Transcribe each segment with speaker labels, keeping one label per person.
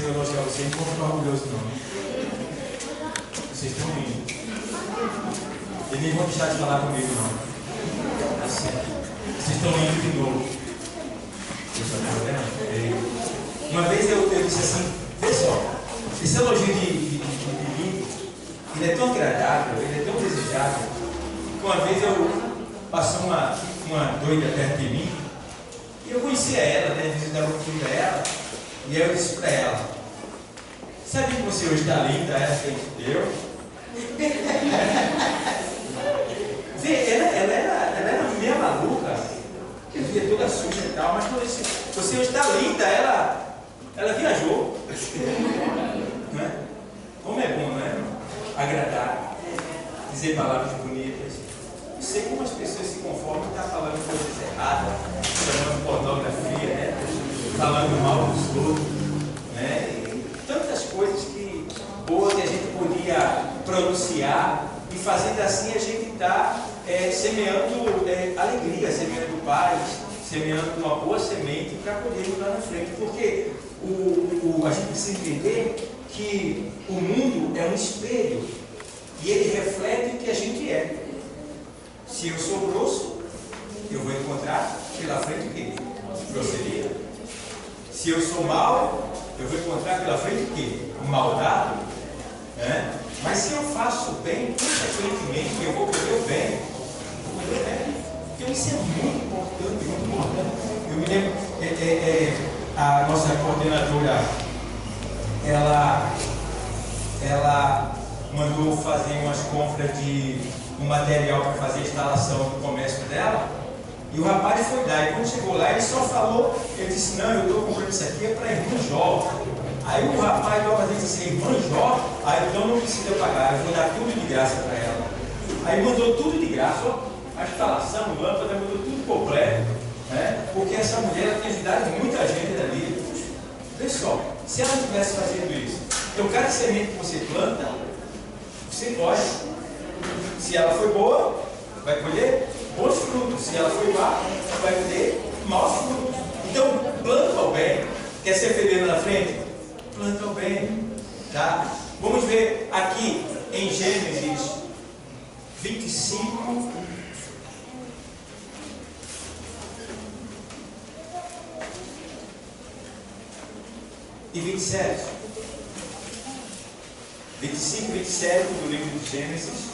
Speaker 1: eu elogiar vocês, não vou ficar orgulhoso não. Vocês estão rindo. E nem vão deixar de falar comigo não. Assim, vocês estão rindo de novo. Uma vez eu disse assim, vê só, esse elogio de mim, ele é tão agradável, ele é tão desejável, que uma vez passou uma doida perto de mim, e eu conhecia ela, né, visitava o filho dela, e aí eu disse para ela, sabe que você hoje está linda? Ela fez, eu? Vê, ela era meio maluca, que via toda suja e tal, mas quando eu disse, você hoje está linda, ela viajou. Né? Como é bom, né? Agradar, dizer palavras bonitas. Não sei como as pessoas se conformam em estar falando coisas erradas, chamando pornografia, né? Falando mal dos outros, né? E tantas coisas boas que a gente podia pronunciar, e fazendo assim a gente está semeando alegria, semeando paz, semeando uma boa semente para poder ir lá na frente, porque a gente precisa entender que o mundo é um espelho e ele reflete o que a gente é. Se eu sou grosso, eu vou encontrar pela frente o quê? Grosseria. Se eu sou mau, eu vou encontrar pela frente o quê? Maldade. Né? Mas se eu faço bem, consequentemente, eu vou poder o bem. Então isso é muito importante, muito importante. Eu me lembro, a nossa coordenadora, ela mandou fazer umas compras de um material para fazer a instalação do comércio dela, e o rapaz foi dar, e quando chegou lá, ele só falou, ele disse, não, eu estou comprando isso aqui, é para irmã Jó. Aí o rapaz do armazém disse assim, irmã Jó, aí então não precisa pagar, eu vou dar tudo de graça para ela. Aí mandou tudo de graça, ó, a instalação, lâmpada, mandou tudo completo, né? Porque essa mulher tem ajudado muita gente ali. Pessoal, se ela estivesse fazendo isso, então cada semente que você planta, você colhe. Se ela foi boa, vai colher bons frutos. Se ela foi má, vai colher maus frutos. Então, planta o bem. Quer ser feliz na frente? Planta o bem. Tá? Vamos ver aqui em Gênesis 25. E 27. 25 e 27 do livro de Gênesis.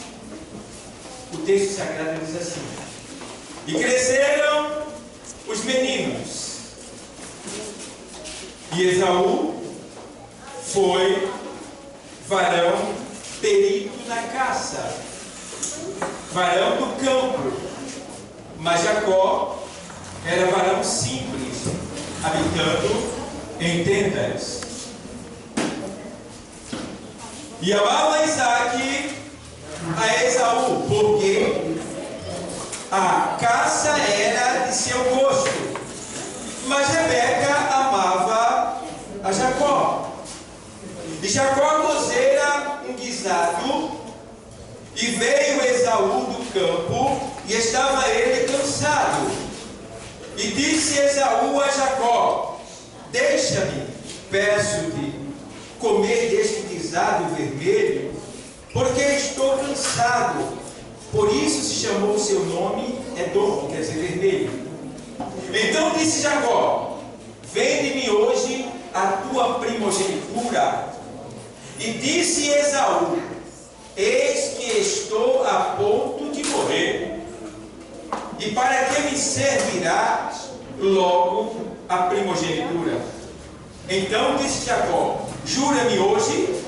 Speaker 1: O texto sagrado diz assim: e cresceram os meninos, e Esaú foi varão perito na caça, varão do campo, mas Jacó era varão simples, habitando em tendas. E amava Isaque a Esaú, porque a caça era de seu gosto, mas Rebeca amava a Jacó. E Jacó cozera um guisado, e veio Esaú do campo, e estava ele cansado. E disse Esaú a Jacó: deixa-me, peço-te, comer deste guisado vermelho, porque estou cansado. Por isso se chamou o seu nome Edom, quer dizer vermelho. Então disse Jacó: vende-me hoje a tua primogenitura. E disse Esaú: eis que estou a ponto de morrer, e para que me servirá logo a primogenitura? Então disse Jacó: jura-me hoje.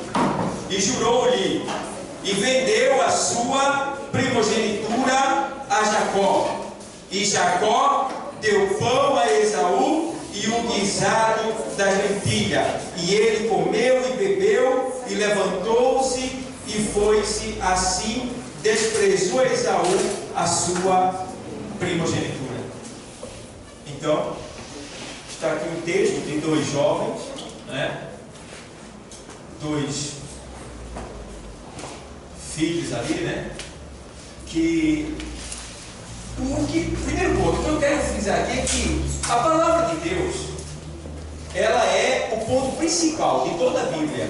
Speaker 1: E jurou-lhe, e vendeu a sua primogenitura a Jacó. E Jacó deu pão a Esaú e o guisado da lentilha. E ele comeu e bebeu, e levantou-se e foi-se. Assim desprezou Esaú a sua primogenitura. Então, está aqui um texto de dois jovens, né? Dois filhos ali, né? Primeiro ponto que eu quero frisar aqui é que a palavra de Deus, ela é o ponto principal de toda a Bíblia.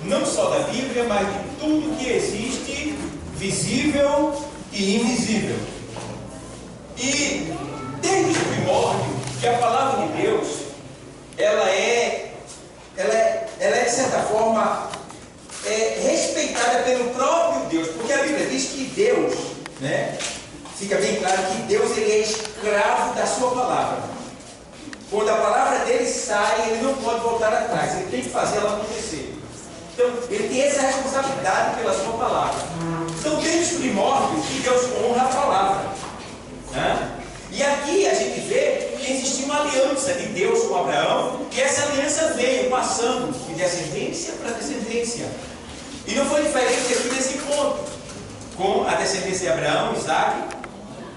Speaker 1: Não só da Bíblia, mas de tudo que existe, visível e invisível. E desde o primórdio, que a palavra de Deus, ela é de certa forma respeitada pelo próprio Deus, porque a Bíblia diz que Deus, né, fica bem claro que Deus, ele é escravo da sua palavra. Quando a palavra dele sai, ele não pode voltar atrás, ele tem que fazer ela acontecer. Então, ele tem essa responsabilidade pela sua palavra. Então, desde os primórdios, que Deus honra a palavra, né? E aqui a gente vê que existia uma aliança de Deus com Abraão, e essa aliança veio passando de descendência para descendência. E não foi diferente aqui nesse ponto, com a descendência de Abraão, Isaac,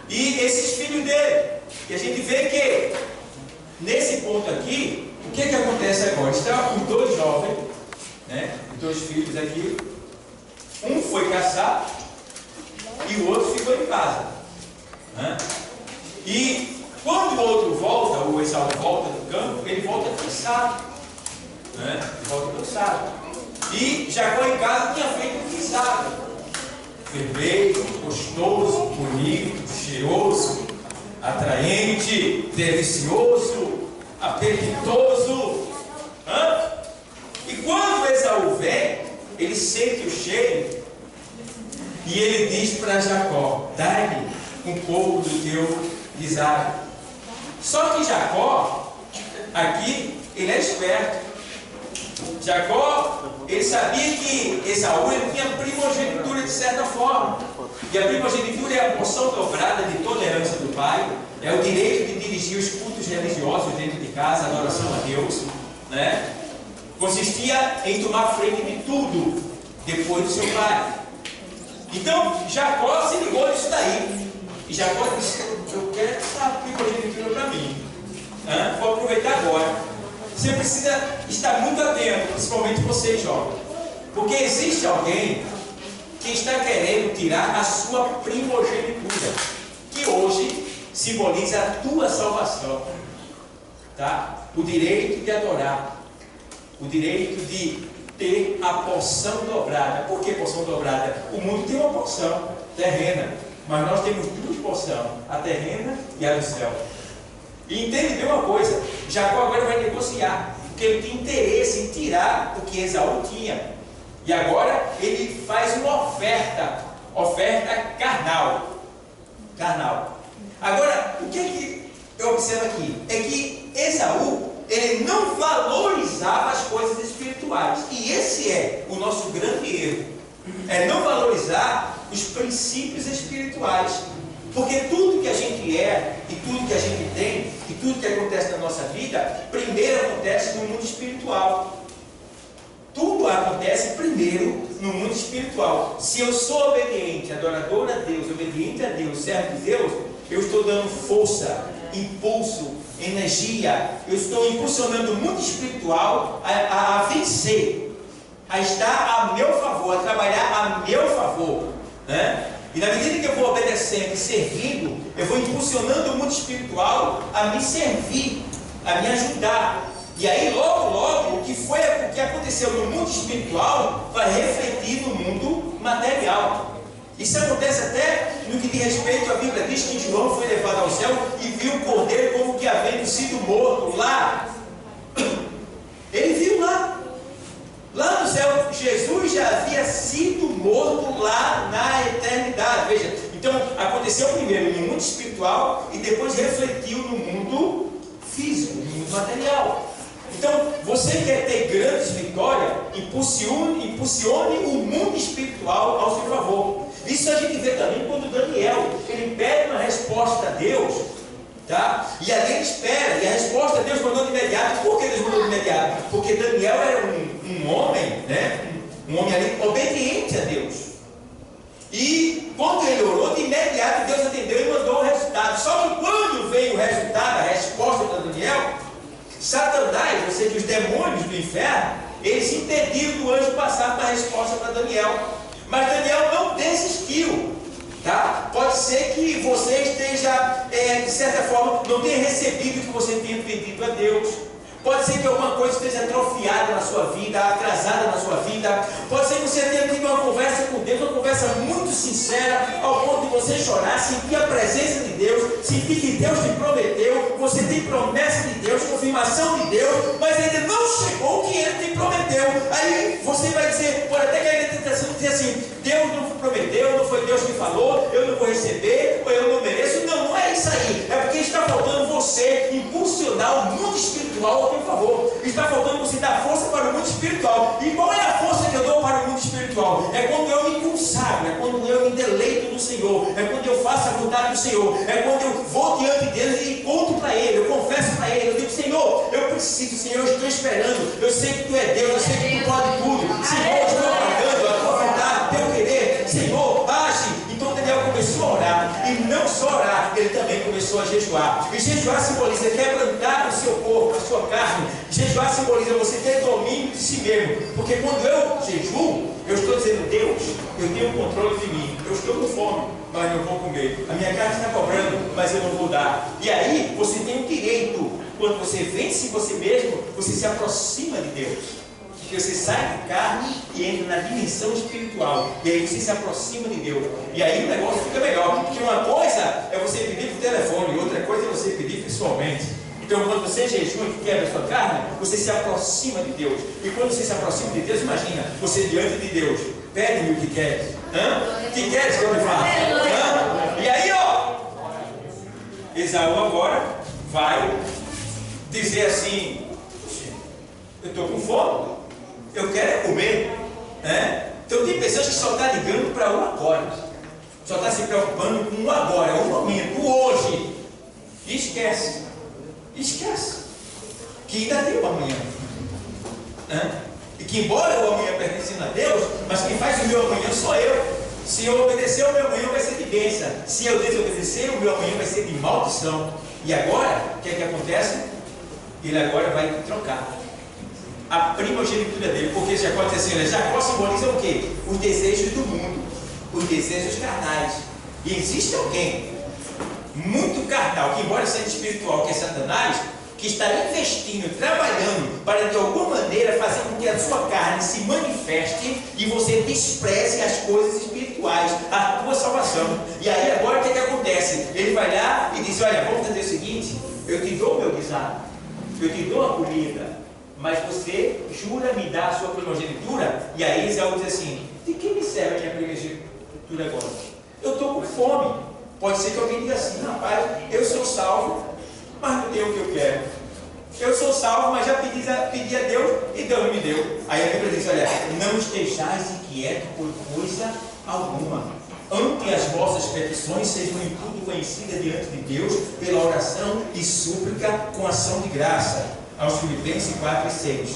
Speaker 1: e esses filhos dele. E a gente vê que, nesse ponto aqui, o que acontece agora? Estão os dois jovens, né? Os dois filhos aqui. Um foi caçar e o outro ficou em casa, né? E quando o outro volta, o Esaú volta do campo, ele volta cansado, né? Ele volta cansado. E Jacó em casa tinha feito um guisado, vermelho, gostoso, bonito, cheiroso, atraente, delicioso, apetitoso. E quando Esaú vem, ele sente o cheiro e ele diz para Jacó: dá-me um pouco do teu guisado. Só que Jacó, aqui, ele é esperto. Jacó, ele sabia que Esaú ele tinha primogenitura de certa forma. E a primogenitura é a porção dobrada de toda a herança do pai. É o direito de dirigir os cultos religiosos dentro de casa, a adoração a Deus, né? Consistia em tomar frente de tudo depois do seu pai. Então Jacó se ligou nisso daí. E Jacó disse: eu quero essa primogenitura para mim. Vou aproveitar agora. Você precisa estar muito atento, principalmente você, jovem, porque existe alguém que está querendo tirar a sua primogenitura, que hoje simboliza a tua salvação, tá? O direito de adorar, o direito de ter a porção dobrada. Por que porção dobrada? O mundo tem uma porção terrena, mas nós temos duas porções, a terrena e a do céu. E entende bem uma coisa: Jacó agora vai negociar, porque ele tem interesse em tirar o que Esaú tinha. E agora ele faz uma oferta carnal. Agora, o que eu observo aqui? É que Esaú, ele não valorizava as coisas espirituais. E esse é o nosso grande erro. É não valorizar os princípios espirituais. Porque tudo que a gente é, e tudo que a gente tem, e tudo que acontece na nossa vida, primeiro acontece no mundo espiritual. Tudo acontece primeiro no mundo espiritual. Se eu sou obediente, adorador a Deus, obediente a Deus, servo de Deus, eu estou dando força, impulso, energia, eu estou impulsionando o mundo espiritual a vencer, a estar a meu favor, a trabalhar a meu favor, né? E na medida que eu vou obedecendo e servindo, eu vou impulsionando o mundo espiritual a me servir, a me ajudar. E aí logo o que aconteceu no mundo espiritual vai refletir no mundo material. Isso acontece até no que diz respeito, a Bíblia diz que João foi levado ao céu e viu o cordeiro como que havendo sido morto lá. Ele viu lá no céu, Jesus já havia sido morto lá na eternidade. Veja, então aconteceu primeiro no mundo espiritual e depois refletiu no mundo físico, no mundo material. Então, você quer ter grandes vitórias, impulsione o mundo espiritual ao seu favor. Isso a gente vê também quando Daniel, ele pede uma resposta a Deus, tá? E ali ele espera, e a resposta Deus mandou de imediato. Por que Deus mandou de imediato? Porque Daniel era um homem, né? Um homem ali obediente a Deus. E quando ele orou, de imediato Deus atendeu e mandou o resultado. Só que quando veio o resultado, a resposta para Daniel, Satanás, ou seja, os demônios do inferno, eles impediram do anjo passar para a resposta para Daniel. Mas Daniel não desistiu, tá? Pode ser que você esteja, de certa forma, não tenha recebido o que você tinha pedido a Deus. Pode ser que alguma coisa esteja atrofiada na sua vida, atrasada na sua vida. Pode ser que você tenha tido uma conversa com Deus, uma conversa muito sincera, ao ponto de você chorar, sentir a presença de Deus, sentir que Deus te prometeu, você tem promessa de Deus, confirmação de Deus, mas ainda não chegou o que Ele te prometeu. Aí você vai dizer, pode até cair na tentação de dizer assim: Deus não prometeu, não foi Deus que falou, eu não vou receber, ou eu não mereço. Não, não é isso aí. É porque está faltando você impulsionar o mundo espiritual ao teu favor. Está faltando você dar força para o mundo espiritual. E qual é a força que eu dou para o mundo espiritual? É quando eu me consagro, é quando eu me deleito no Senhor, é quando eu faço a vontade do Senhor, é quando eu vou diante de Deus e conto para Ele, eu confesso para Ele, eu digo: Senhor, eu preciso, Senhor, eu estou esperando, eu sei que Tu é Deus, eu sei que Tu pode tudo, Senhor, eu estou pagando a Tua vontade, o Teu querer, Senhor, age. Então Daniel começou a orar, e não só orar, ele também começou a jejuar. E jejuar simboliza quebrantar o seu corpo, a sua carne. Jejuar simboliza você ter domínio de si mesmo, porque quando eu jejuo, eu estou dizendo: Deus, eu tenho o controle de mim, eu estou com fome, mas não vou comer, a minha carne está cobrando, mas eu não vou dar. E aí você tem o direito, quando você vence você mesmo, você se aproxima de Deus, porque você sai de carne e entra na dimensão espiritual, e aí você se aproxima de Deus, e aí o negócio fica melhor, porque uma coisa é você pedir por telefone, outra coisa é você pedir pessoalmente. Então, quando você jejua e quebra a sua carne, você se aproxima de Deus. E quando você se aproxima de Deus, imagina, você diante de Deus: pede-me o que queres. O que queres que eu me faça? E aí, ó, Esaú agora vai dizer assim: eu estou com fome, eu quero comer. Então tem pessoas que só estão ligando para o agora, só está se preocupando com o agora, o momento, o hoje, e esquece que ainda tem o amanhã, e que embora o amanhã pertencendo a Deus, mas quem faz o meu amanhã sou eu. Se eu obedecer, o meu amanhã vai ser de bênção. Se eu desobedecer, o meu amanhã vai ser de maldição. E agora, o que é que acontece? Ele agora vai trocar a primogenitura dele, porque Jacó diz assim: Jacó simboliza o quê? Os desejos do mundo, os desejos carnais. E existe alguém muito carnal, que embora seja espiritual, que é Satanás, que está investindo, trabalhando para de alguma maneira fazer com que a sua carne se manifeste e você despreze as coisas espirituais, a tua salvação. E aí agora o que acontece? Ele vai lá e diz: olha, vamos fazer o seguinte, eu te dou o meu guisado, eu te dou a comida, mas você jura me dar a sua primogenitura? E aí Esaú diz assim: de que me serve a minha primogenitura agora? Eu estou com fome. Pode ser que alguém diga assim: rapaz, eu sou salvo, mas não tenho o que eu quero. Eu sou salvo, mas já pedi a Deus e Deus não me deu. Aí a Bíblia diz: olha, não estejais inquietos por coisa alguma. Ante as vossas petições sejam em tudo conhecidas diante de Deus pela oração e súplica com ação de graça. Aos Filipenses 4 e 6.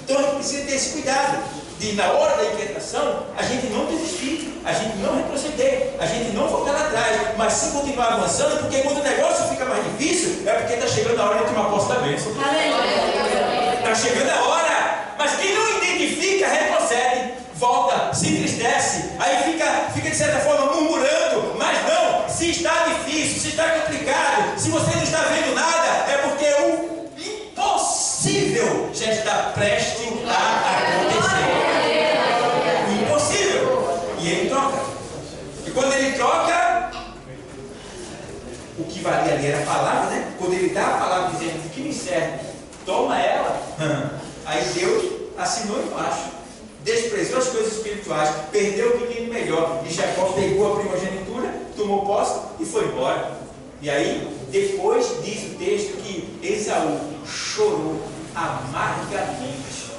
Speaker 1: Então a gente precisa ter esse cuidado de, na hora da inquietação, a gente não desistir, a gente não retroceder, a gente não voltar lá atrás, mas sim continuar avançando, porque quando o negócio fica mais difícil, é porque está chegando a hora de tomar posse da bênção. Está chegando a hora, mas quem não identifica, retrocede, volta, se entristece, aí fica de certa forma murmurando. Mas não, se está difícil, se está complicado, se você não está vendo nada, é porque o impossível já está prestes a acontecer. O impossível. E ele troca. E quando ele troca, o que valia ali era a palavra, né? Quando ele dá a palavra dizendo: de que me serve? Toma ela. Aí Deus assinou embaixo. Desprezou as coisas espirituais, perdeu o menino melhor. E Jacó pegou a primogenitura, tomou posse e foi embora. E aí, depois diz o texto que Esaú chorou amargamente.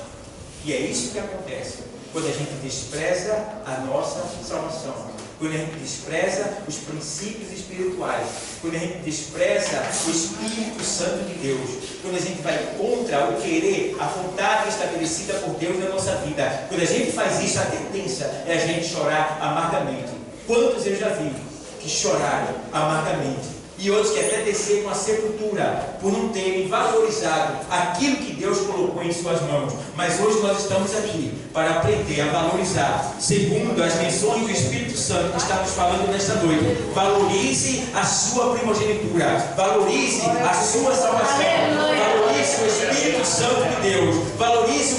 Speaker 1: E é isso que acontece quando a gente despreza a nossa salvação, quando a gente despreza os princípios espirituais, quando a gente despreza o Espírito Santo de Deus, quando a gente vai contra o querer, a vontade estabelecida por Deus na nossa vida. Quando a gente faz isso, a tendência é a gente chorar amargamente. Quantos eu já vi que choraram amargamente? E outros que até desceram a sepultura por não terem valorizado aquilo que Deus colocou em suas mãos. Mas hoje nós estamos aqui para aprender a valorizar, segundo as menções do Espírito Santo que estamos falando nesta noite. Valorize a sua primogenitura, valorize a sua salvação, valorize o Espírito Santo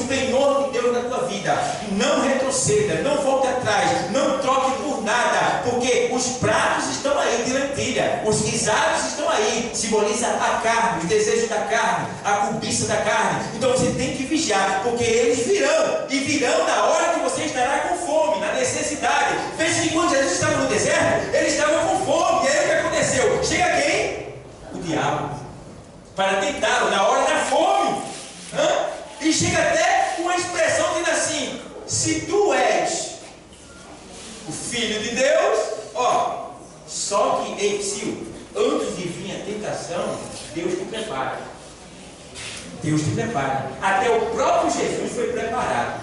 Speaker 1: penhor de Deus na tua vida. Não retroceda, não volte atrás, não troque por nada, porque os pratos estão aí de lentilha, os guisados estão aí, simboliza a carne, os desejos da carne, a cobiça da carne. Então você tem que vigiar, porque eles virão, e virão na hora que você estará com fome, na necessidade. Veja que quando Jesus estava no deserto, ele estava com fome, e aí o que aconteceu? Chega quem? O diabo, para tentá-lo na hora da fome. E chega até uma expressão dizendo assim: se tu és o Filho de Deus, ó, só que, ei, Sil, antes de vir a tentação, Deus te prepara. Deus te prepara. Até o próprio Jesus foi preparado.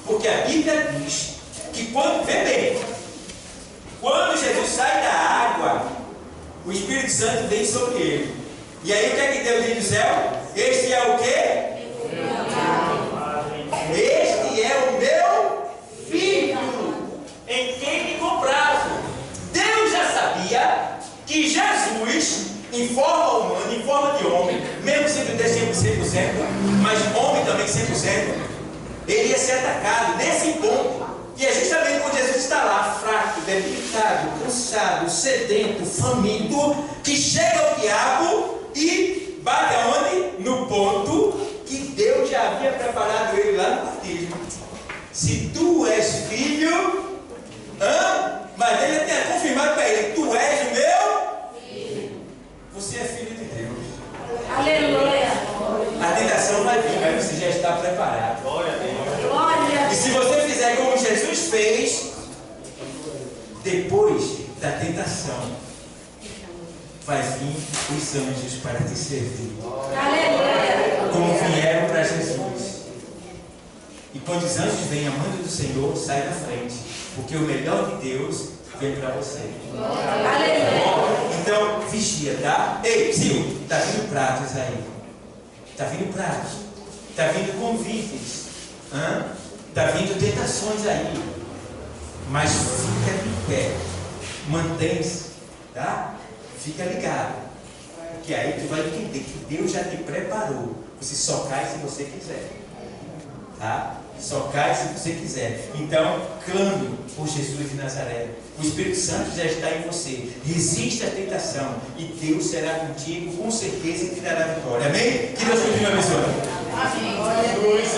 Speaker 1: Porque a Bíblia diz que quando, vê bem, quando Jesus sai da água, o Espírito Santo vem sobre ele. E aí o que é que Deus diz do céu? Este é o quê? Este é o meu filho, em quem me comprazo. Deus já sabia que Jesus, em forma humana, em forma de homem, mesmo sendo 100%, mas homem também 100%, ele ia ser atacado nesse ponto. E é justamente quando Jesus está lá, fraco, debilitado, cansado, sedento, faminto, que chega o diabo e bate aonde? No ponto que Deus já havia preparado ele lá no batismo. Se tu és filho, mas ele tinha confirmado para ele: tu és o meu filho. Você é filho de Deus.
Speaker 2: Aleluia.
Speaker 1: A tentação vai vir, mas você já está preparado.
Speaker 2: Glória a Deus.
Speaker 1: E se você fizer como Jesus fez, depois da tentação, vai vir os anjos para te servir.
Speaker 2: Aleluia.
Speaker 1: Como vieram para Jesus. E quando os anjos vêm, a mão do Senhor sai da frente, porque o melhor de Deus vem para você.
Speaker 2: Aleluia.
Speaker 1: Então, vigia, tá? Ei, Sil, está vindo pratos aí. Está vindo pratos. Está vindo convites. Está vindo tentações aí. Mas fica de pé. Mantém-se, tá? Fica ligado. Porque aí tu vai entender que Deus já te preparou. Você só cai se você quiser. Tá? Só cai se você quiser. Então, clame por Jesus de Nazaré. O Espírito Santo já está em você. Resista à tentação. E Deus será contigo, com certeza, e te dará vitória. Amém? Que Deus continue abençoando.
Speaker 2: Amém.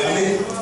Speaker 1: Amém.